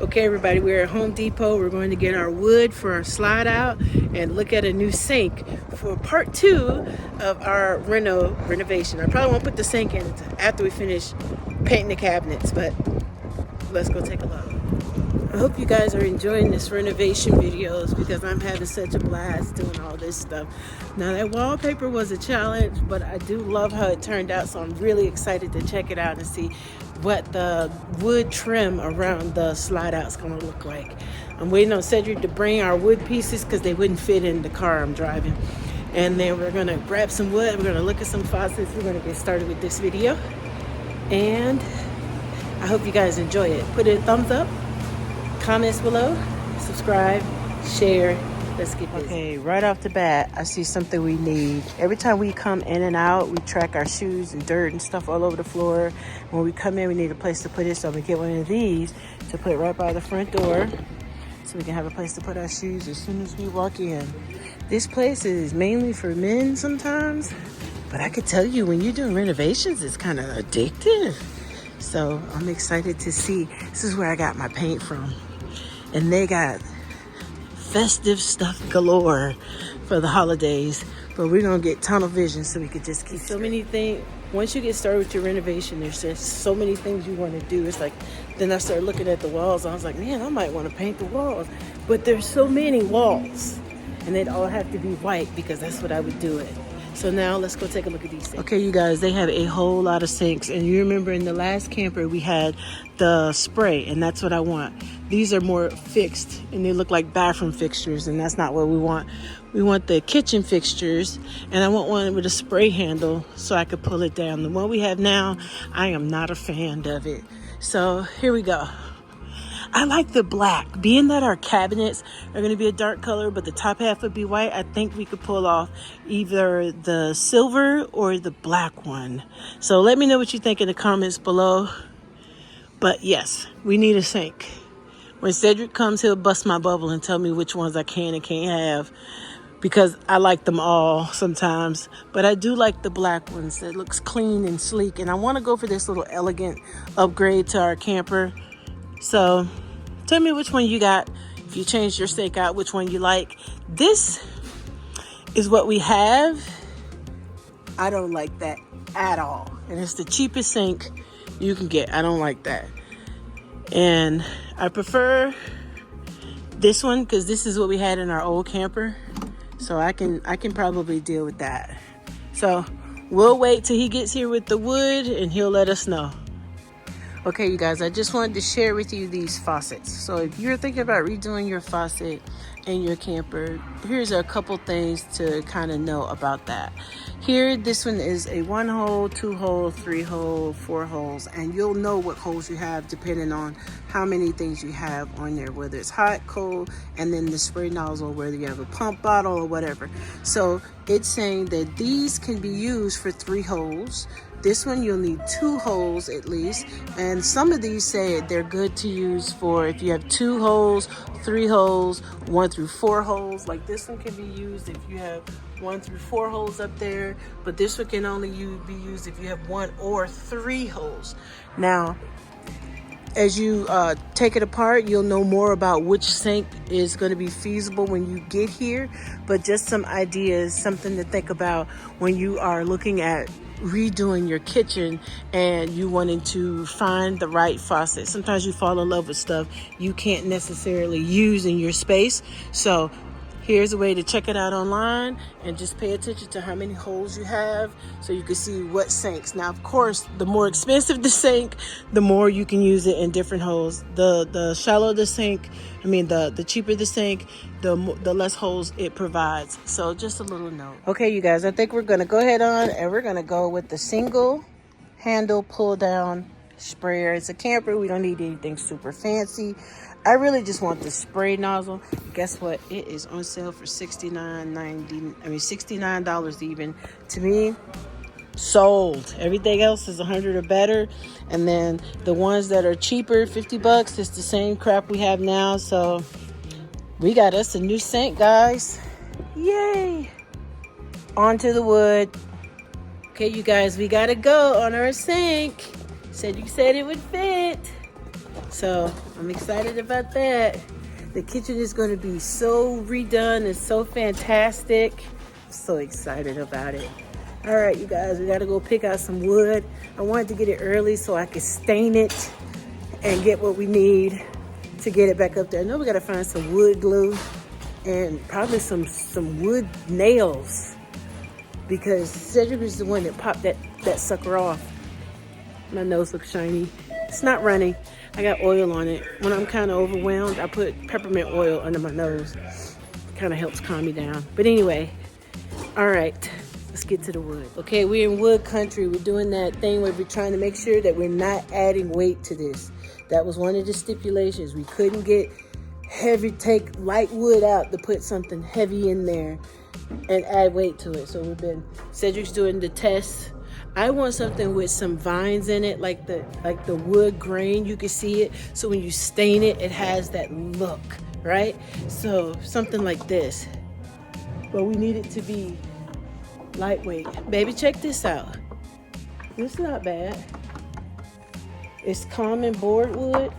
Okay, everybody, we're at Home Depot. We're going to get our wood for our slide out and look at a new sink for part 2 of our renovation. I probably won't put the sink in after we finish painting the cabinets, but let's go take a look. I hope you guys are enjoying this renovation videos because I'm having such a blast doing all this stuff. Now, that wallpaper was a challenge, but I do love how it turned out, so I'm really excited to check it out and see what the wood trim around the slide out is going to look like. I'm waiting on Cedric to bring our wood pieces because they wouldn't fit in the car I'm driving. And then we're going to grab some wood. We're going to look at some faucets. We're going to get started with this video. And I hope you guys enjoy it. Put a thumbs up, comments below, subscribe, share. Let's get busy. Okay, right off the bat, I see something we need. Every time we come in and out, we track our shoes and dirt and stuff all over the floor. When we come in, we need a place to put it, so we get one of these to put right by the front door so we can have a place to put our shoes as soon as we walk in. This place is mainly for men sometimes, but I could tell you when you're doing renovations, it's kind of addictive. So I'm excited to see. This is where I got my paint from. And they got festive stuff galore for the holidays. But we're going to get tunnel vision so we could just keep so many things. Once you get started with your renovation, there's just so many things you want to do. It's like, then I started looking at the walls. I was like, man, I might want to paint the walls. But there's so many walls. And they'd all have to be white because that's what I would do it. So now let's go take a look at these things. Okay, you guys, they have a whole lot of sinks. And you remember in the last camper, we had the spray, and that's what I want. These are more fixed, and they look like bathroom fixtures, and that's not what we want. We want the kitchen fixtures, and I want one with a spray handle so I could pull it down. The one we have now, I am not a fan of it. So here we go. I like the black. Being that our cabinets are going to be a dark color, but the top half would be white, I think we could pull off either the silver or the black one. So let me know what you think in the comments below. But yes, we need a sink. When Cedric comes, he'll bust my bubble and tell me which ones I can and can't have, because I like them all sometimes. But I do like the black ones. It looks clean and sleek. And I want to go for this little elegant upgrade to our camper. So tell me which one you got. If you changed your sink out, which one you like. This is what we have. I don't like that at all. And it's the cheapest sink you can get. I don't like that. And I prefer this one because this is what we had in our old camper. So I can probably deal with that. So we'll wait till he gets here with the wood and he'll let us know. Okay, you guys, I just wanted to share with you these faucets. So if you're thinking about redoing your faucet in your camper, here's a couple things to kind of know about that. Here, this one is a 1 hole, 2 hole, 3 hole, 4 holes, and you'll know what holes you have depending on how many things you have on there, whether it's hot, cold, and then the spray nozzle, whether you have a pump bottle or whatever. So it's saying that these can be used for 3 holes. This one you'll need 2 holes at least, and some of these say they're good to use for if you have 2 holes, 3 holes, 1 through 4 holes. Like this one can be used if you have 1 through 4 holes up there, but this one can only be used if you have 1 or 3 holes. Now, as you take it apart, you'll know more about which sink is going to be feasible when you get here, but just some ideas, something to think about when you are looking at redoing your kitchen and you wanting to find the right faucet. Sometimes you fall in love with stuff you can't necessarily use in your space. So here's a way to check it out online and just pay attention to how many holes you have so you can see what sinks. Now, of course, the more expensive the sink, the more you can use it in different holes. The shallower the sink, the cheaper the sink, the less holes it provides. So just a little note. Okay, you guys, I think we're going to go ahead on and we're going to go with the single handle pull down sprayer. It's a camper. We don't need anything super fancy. I really just want the spray nozzle. Guess what? It is on sale for $69 even. To me, sold. Everything else is $100 or better. And then the ones that are cheaper, $50, it's the same crap we have now. So we got us a new sink, guys. Yay! Onto the wood. Okay, you guys, we gotta go on our sink. Said you said it would fit. So I'm excited about that. The kitchen is going to be so redone and so fantastic. I'm so excited about it. All right, you guys, we got to go pick out some wood. I wanted to get it early so I could stain it and get what we need to get it back up there. I know we got to find some wood glue and probably some wood nails, because Cedric is the one that popped that sucker off. My nose looks shiny. It's not running. I got oil on it. When I'm kind of overwhelmed, I put peppermint oil under my nose. Kind of helps calm me down. But anyway, all right, let's get to the wood. Okay, we're in wood country. We're doing that thing where we're trying to make sure that we're not adding weight to this. That was one of the stipulations. We couldn't take light wood out to put something heavy in there and add weight to it. So Cedric's doing the test. I want something with some vines in it, like the wood grain. You can see it. So when you stain it, it has that look, right? So something like this. But we need it to be lightweight. Baby, check this out. This is not bad. It's common board wood.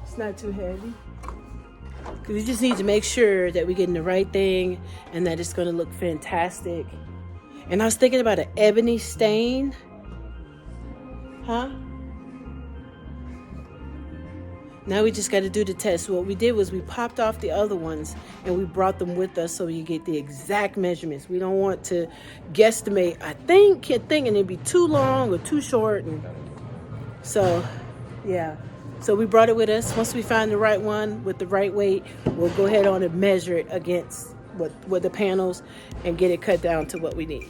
It's not too heavy. Because we just need to make sure that we're getting the right thing and that it's going to look fantastic. And I was thinking about an ebony stain. Huh? Now we just got to do the test. What we did was we popped off the other ones and we brought them with us so you get the exact measurements. We don't want to guesstimate. I think and it'd be too long or too short. And so, yeah. So we brought it with us. Once we find the right one with the right weight, we'll go ahead on and measure it against with the panels and get it cut down to what we need.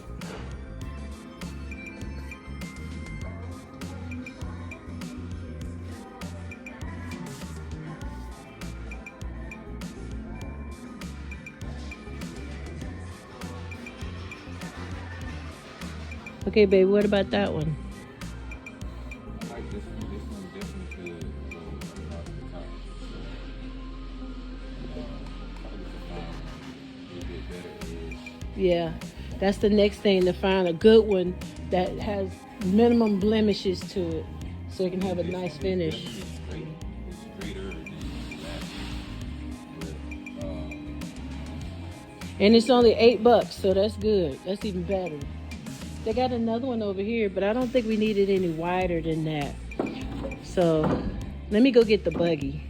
Okay, babe, what about that one? Like this one definitely could go across the top. So, a bit better edge. Yeah, that's the next thing, to find a good one that has minimum blemishes to it, so it can have a nice finish. It's straighter than that. And it's only $8, so that's good. That's even better. They got another one over here, but I don't think we need it any wider than that. So let me go get the buggy.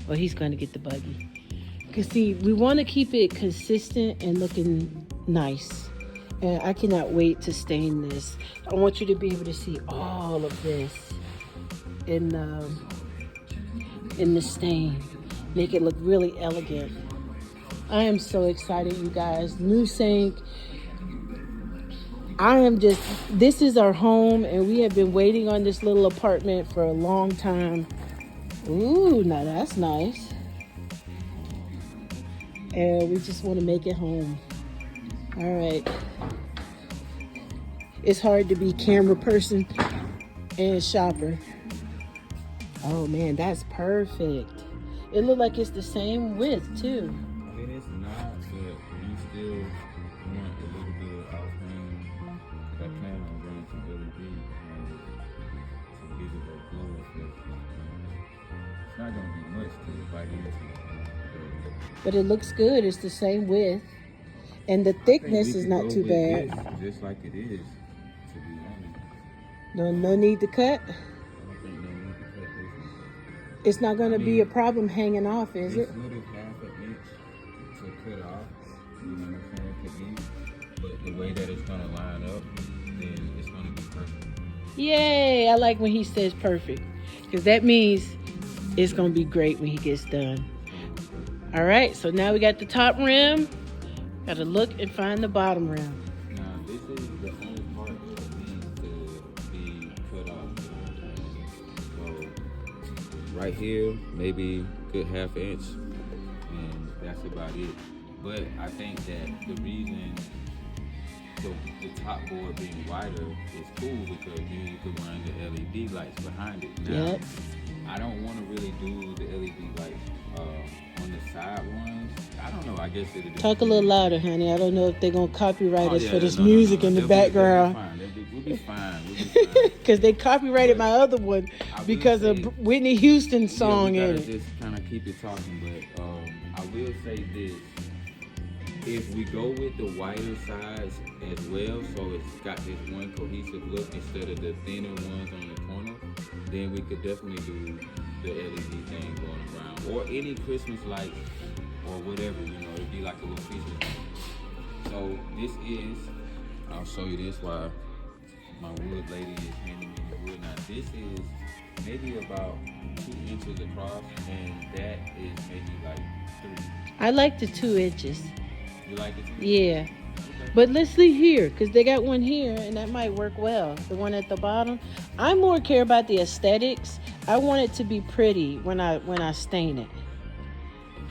Well, he's going to get the buggy. Because see, we want to keep it consistent and looking nice. And I cannot wait to stain this. I want you to be able to see all of this in the stain. Make it look really elegant. I am so excited, you guys. New sink. This is our home, and we have been waiting on this little apartment for a long time. Ooh, now that's nice. And we just want to make it home. All right. It's hard to be camera person and shopper. Oh man, that's perfect. It looked like it's the same width too. It is not, but you still want a little bit of outframe. I plan on running some LED to give it a glow effect. It's not going to be much to bite into. But it looks good. It's the same width. And the thickness is not too bad. Just like it is, to be honest. No need to cut. I don't think no need to cut this one. It's not going to be a problem hanging off, is it? It's little half an inch to cut off, you know what I'm saying, to eat. But the way that it's going to line up, then it's going to be perfect. Yay! I like when he says perfect, because that means it's going to be great when he gets done. All right, so now we got the top rim. Got to look and find the bottom rim. Now, this is the only part that needs to be cut off. So, right here, maybe good half inch, and that's about it. But I think that the reason the top board being wider is cool because you could run the LED lights behind it. Now, Yep. I don't want to really do the LED lights on the side ones. I don't know. I guess it. Talk a little louder, honey. I don't know if they're gonna copyright us Yeah, for this no, music in the background. We'll be fine. We'll be fine. Because they copyrighted my other one because of Whitney Houston's song we in gotta it. just kind of keep it talking, but I will say this. If we go with the wider sides as well, so it's got this one cohesive look instead of the thinner ones on the corner, then we could definitely do the LED thing going around. Or any Christmas lights or whatever, it'd be like a little feature. So this is, I'll show you this while my wood lady is handing me the wood. Now this is maybe about 2 inches across, and that is maybe like 3. I like the 2 inches. You like it? Yeah. Okay. But let's leave here because they got one here and that might work well. The one at the bottom. I more care about the aesthetics. I want it to be pretty when I stain it.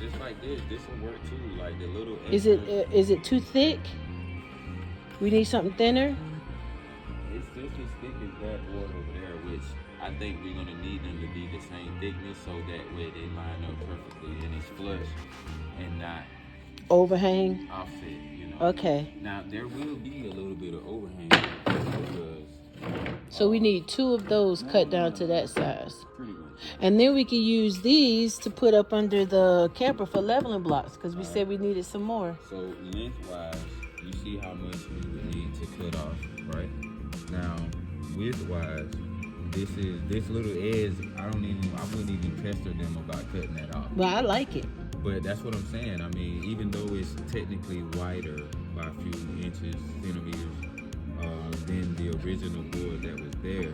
Just like this will work too. Like the little. Is it too thick? We need something thinner. It's just as thick as that board over there, which I think we're gonna need them to be the same thickness so that way they line up perfectly and it's flush and not overhang. Offset. Okay. Now there will be a little bit of overhang because. So we need 2 of those cut down to that size. Pretty much. And then we can use these to put up under the camper for leveling blocks because we said we needed some more. So lengthwise, you see how much we would need to cut off, right? Now, widthwise, this little edge. I wouldn't even pester them about cutting that off. Well, I like it. But that's what I'm saying. I mean, even though it's technically wider by a few centimeters, than the original board that was there,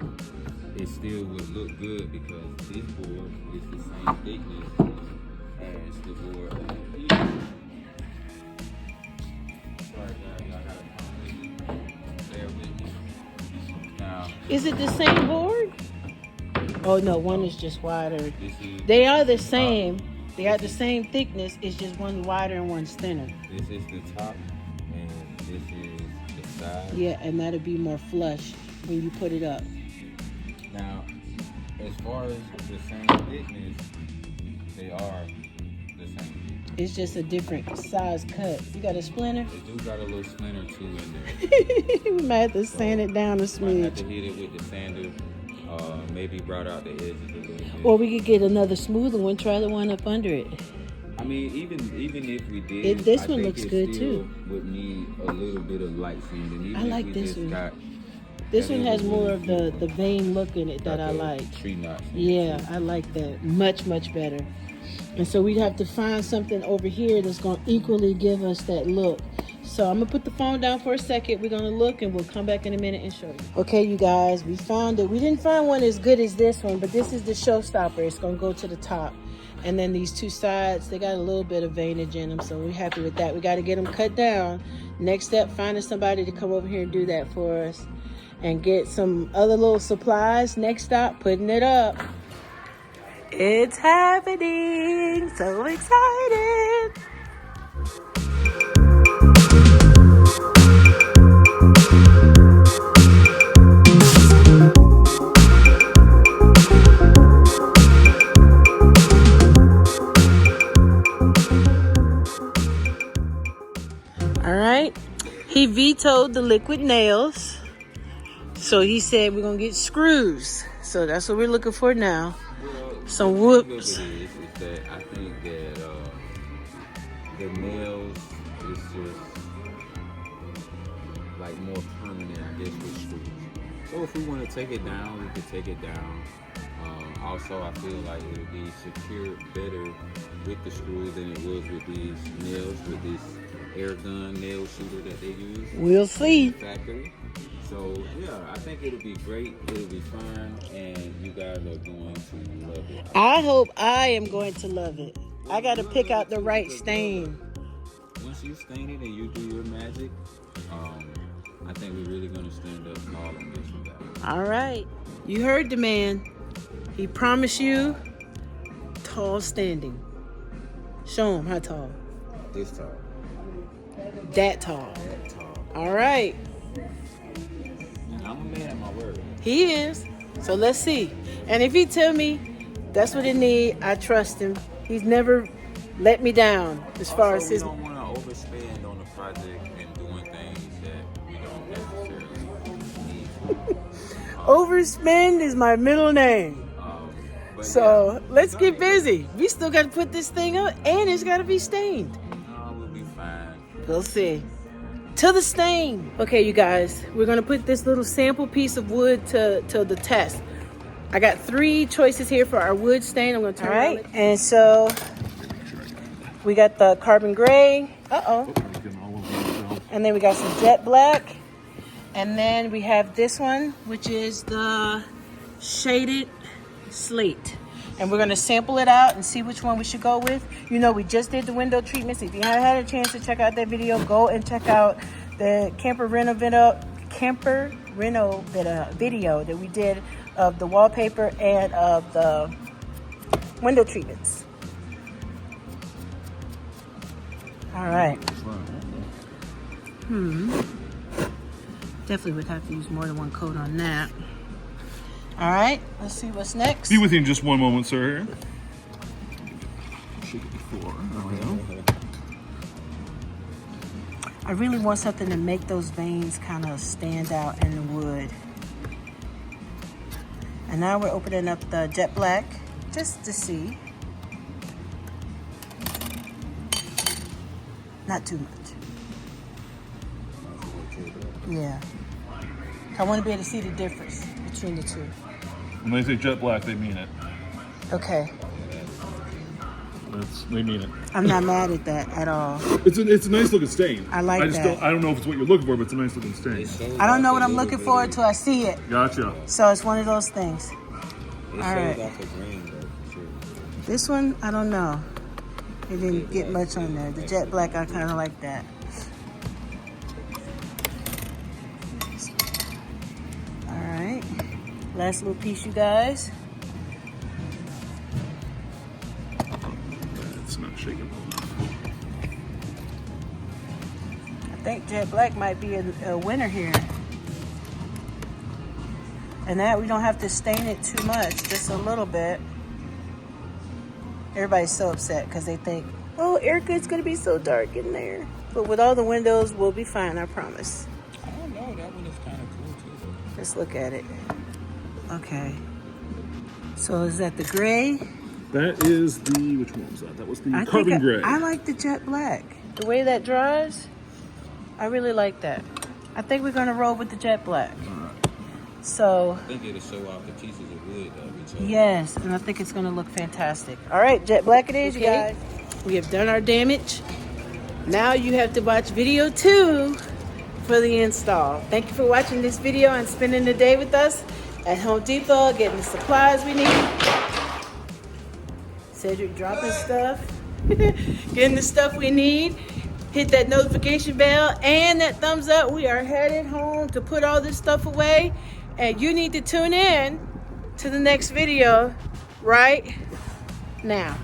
it still would look good because this board is the same thickness as the board here. Sorry guys, I gotta bear with me. Now, is it the same board? Oh no, one is just wider. They are the same. They got the same thickness. It's just one wider and one's thinner. This is the top, and this is the side. Yeah, and that'll be more flush when you put it up. Now, as far as the same thickness, they are the same thickness. It's just a different size cut. You got a splinter? They do got a little splinter too in there. We might have to sand it down a Might have smidge. to hit it with the sander. Maybe brought out the edges a little bit. Or we could get another smoother one. Try the one up under it. I mean, even if we did, This I one think looks it good still too. Would need a little bit of light sanding. Even I like if we this just one. got This that one has little more of the vein look in it that I the like. Tree knots. in it, Yeah, too. I like that. Much, much better. And so we'd have to find something over here that's going to equally give us that look. So I'm going to put the phone down for a second. We're going to look and we'll come back in a minute and show you. Okay, you guys, we found it. We didn't find one as good as this one, but this is the showstopper. It's going to go to the top. And then these 2 sides, they got a little bit of veinage in them, so we're happy with that. We got to get them cut down. Next step, finding somebody to come over here and do that for us. And get some other little supplies. Next stop, putting it up. It's happening! So excited! All right, he vetoed the liquid nails. So he said we're gonna get screws. So that's what we're looking for now. Well, Some the whoops. thing of it is that I think that the nails is just like more permanent, I guess, with screws. So if we want to take it down, we could take it down. Also, I feel like it would be secured better with the screws than it was with these nails, with this air gun nail shooter that they use. We'll see. In the factory. So yeah, I think it'll be great. It'll be fun, and you guys are going to love it. I hope I am going to love it. I got to pick out the right stain. Once you stain it and you do your magic, I think we're really going to stand up tall on this one, guys. All right. You heard the man. He promised you tall standing. Show him how tall. This tall. That tall. That tall. All right. I'm a man of my word. He is. So let's see. And if he tell me That's what it need. I trust him. He's never let me down as far as We his. don't want to overspend on the project and doing things that we don't necessarily need. Overspend is my middle name. But So yeah, let's get busy. We still got to put this thing up, and it's got to be stained. We'll be fine. We'll see. To the stain. Okay, you guys, we're gonna put this little sample piece of wood to the test. I got 3 choices here for our wood stain. I'm gonna turn. All right, and so we got the carbon gray. And then we got some jet black, and then we have this one, which is the shaded slate. And we're gonna sample it out and see which one we should go with. You know, we just did the window treatments. If you haven't had a chance to check out that video, go and check out the camper reno video that we did of the wallpaper and of the window treatments. All right. Definitely would have to use more than one coat on that. All right, let's see what's next. Be with you in just one moment, sir. Shake it before. I really want something to make those veins kind of stand out in the wood. And now we're opening up the jet black just to see. Not too much. Yeah. I want to be able to see the difference between the two. When they say jet black, they mean it. Okay. They mean it. I'm not mad at that at all. It's a nice looking stain. I like that. I don't know if it's what you're looking for, but it's a nice looking stain. I don't know what I'm looking for until I see it. Gotcha. So it's one of those things. All right. off the grain, though, for sure. This one, I don't know. It didn't get much on there. The jet black, I kind of like that. All right. Last little piece, you guys. It's not shaking. I think jet black might be a winner here. And that we don't have to stain it too much, just a little bit. Everybody's so upset because they think, oh, Erica, it's going to be so dark in there. But with all the windows, we'll be fine, I promise. I don't know. That one is kind of cool, too. Let's look at it. Okay. So is that the gray? That is the, which one was that? That was the carbon gray. I like the jet black. The way that dries, I really like that. I think we're going to roll with the jet black. So, I think it'll show off the pieces of wood that we chose. yes, and I think it's going to look fantastic. All right, jet black it is, you guys. We have done our damage. Now you have to watch video 2 for the install. Thank you for watching this video and spending the day with us at Home Depot, getting the supplies we need. Cedric dropping stuff, getting the stuff we need. Hit that notification bell and that thumbs up. We are headed home to put all this stuff away. And you need to tune in to the next video right now.